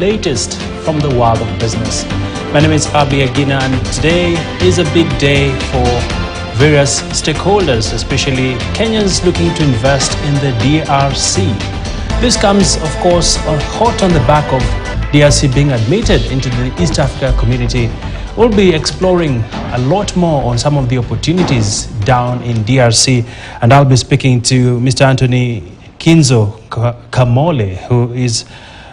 Latest from the world of business. My name is Abi Agina, and today is a big day for various stakeholders, especially Kenyans looking to invest in the DRC. This comes, of course, hot on the back of DRC being admitted into the East Africa community. We'll be exploring a lot more on some of the opportunities down in DRC, and I'll be speaking to Mr. Anthony Kinzo Kamole, who is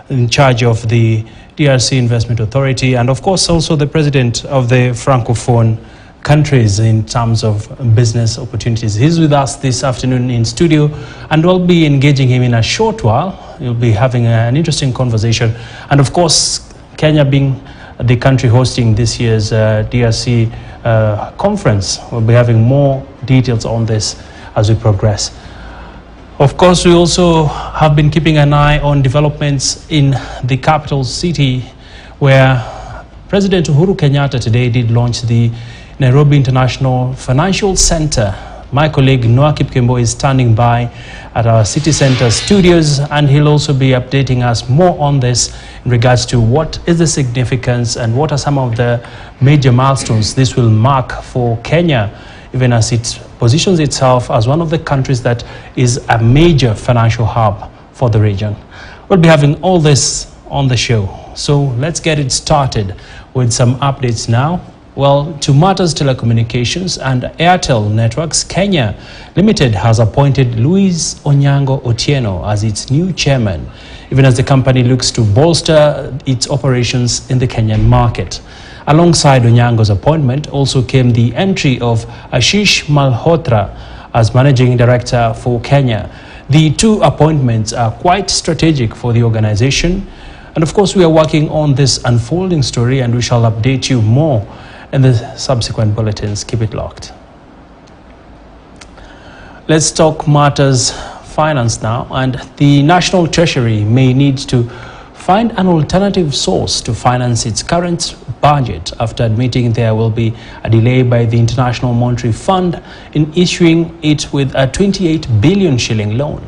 in charge of the DRC Investment Authority, and of course also the president of the Francophone countries in terms of business opportunities. He's with us this afternoon in studio, and we'll be engaging him in a short while. We'll be having an interesting conversation, and of course Kenya being the country hosting this year's DRC conference, we'll be having more details on this as we progress. Of course, we also have been keeping an eye on developments in the capital city, where President Uhuru Kenyatta today did launch the Nairobi International Financial Center. My colleague Noah Kipkembo is standing by at our city center studios, and he'll also be updating us more on this in regards to what is the significance and what are some of the major milestones this will mark for Kenya, even as it positions itself as one of the countries that is a major financial hub for the region. We'll be having all this on the show. So let's get it started with some updates now. Well, to Matters Telecommunications and Airtel Networks Kenya Limited has appointed Luis Onyango Otieno as its new chairman, even as the company looks to bolster its operations in the Kenyan market. Alongside Onyango's appointment also came the entry of Ashish Malhotra as managing director for Kenya. The two appointments are quite strategic for the organization, and of course we are working on this unfolding story, and we shall update you more in the subsequent bulletins. Keep it locked. Let's talk matters finance now, and the National Treasury may need to find an alternative source to finance its current budget after admitting there will be a delay by the International Monetary Fund in issuing it with a 28 billion shilling loan.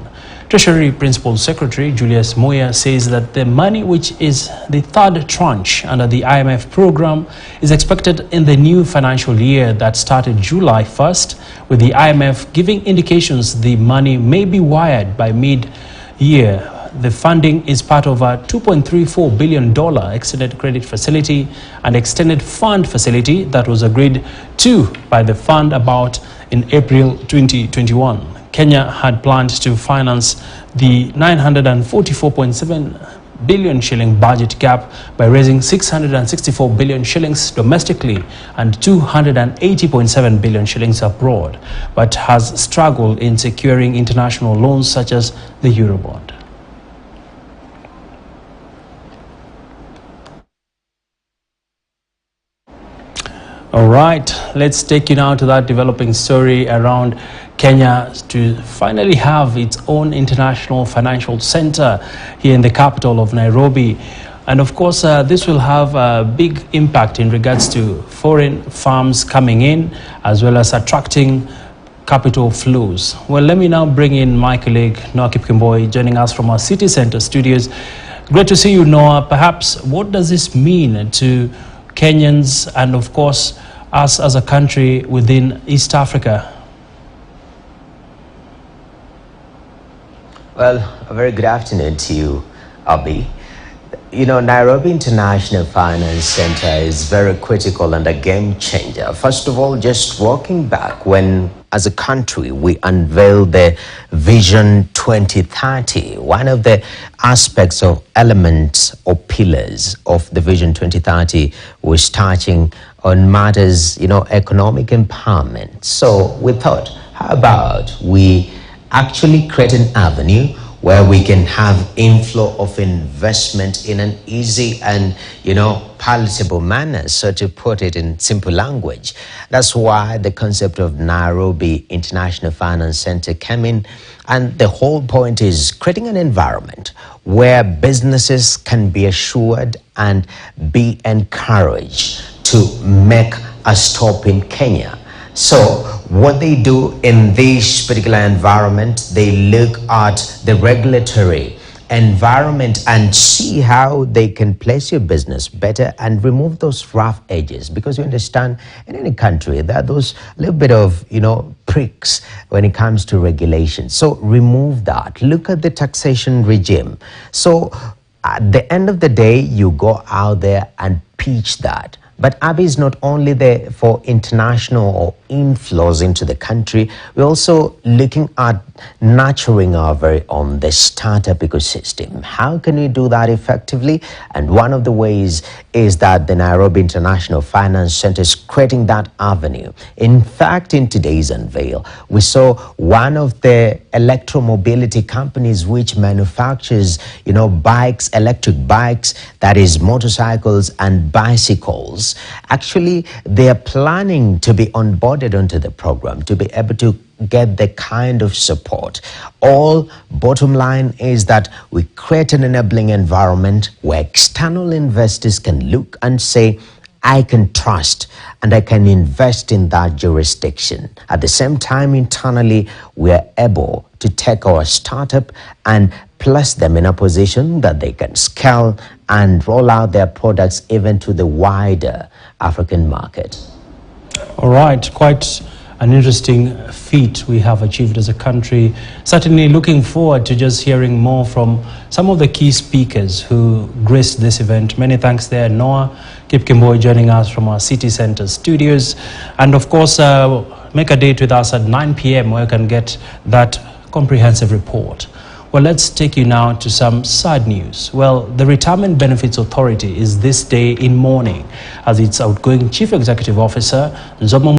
Treasury Principal Secretary Julius Moya says that the money, which is the third tranche under the IMF program, is expected in the new financial year that started July 1st, with the IMF giving indications the money may be wired by mid-year. The funding is part of a $2.34 billion extended credit facility and extended fund facility that was agreed to by the fund about in April 2021. Kenya had planned to finance the 944.7 billion shilling budget gap by raising 664 billion shillings domestically and 280.7 billion shillings abroad, but has struggled in securing international loans such as the Eurobond. All right, let's take you now to that developing story around Kenya to finally have its own international financial center here in the capital of Nairobi. And of course, this will have a big impact in regards to foreign firms coming in, as well as attracting capital flows. Well, let me now bring in my colleague Noah Kipkembo, joining us from our city center studios. Great to see you, Noah. Perhaps what does this mean to Kenyans and of course us as a country within East Africa? Well, a very good afternoon to you, Abi. You know, Nairobi International Finance Center is very critical and a game changer. First of all, just walking back when, as a country, we unveiled the Vision 2030. One of the aspects of elements or pillars of the Vision 2030 was touching on matters, economic empowerment. So we thought, how about we actually create an avenue where we can have inflow of investment in an easy and, palatable manner, so to put it in simple language. That's why the concept of Nairobi International Finance Center came in, and the whole point is creating an environment where businesses can be assured and be encouraged to make a stop in Kenya. So what they do in this particular environment, they look at the regulatory environment and see how they can place your business better and remove those rough edges, because you understand in any country there are those little bit of pricks when it comes to regulation. So remove that. Look at the taxation regime. So at the end of the day, you go out there and pitch that. But ABI is not only there for international or inflows into the country. We're also looking at nurturing our very own the startup ecosystem. How can we do that effectively? And one of the ways is that the Nairobi International Finance Center is creating that avenue. In fact, in today's unveil, we saw one of the electromobility companies which manufactures, bikes, electric bikes, that is motorcycles and bicycles. Actually, they are planning to be onboarded onto the program to be able to get the kind of support. All bottom line is that we create an enabling environment where external investors can look and say, I can trust and I can invest in that jurisdiction. At the same time, internally, we are able to take our startup and place them in a position that they can scale and roll out their products even to the wider African market. All right, quite an interesting feat we have achieved as a country. Certainly looking forward to just hearing more from some of the key speakers who graced this event. Many thanks there, Noah Kipkimboy, joining us from our City Center studios. And of course, make a date with us at 9 p.m. where you can get that comprehensive report. Well, let's take you now to some sad news. Well, the Retirement Benefits Authority is this day in mourning as its outgoing Chief Executive Officer, Nzomo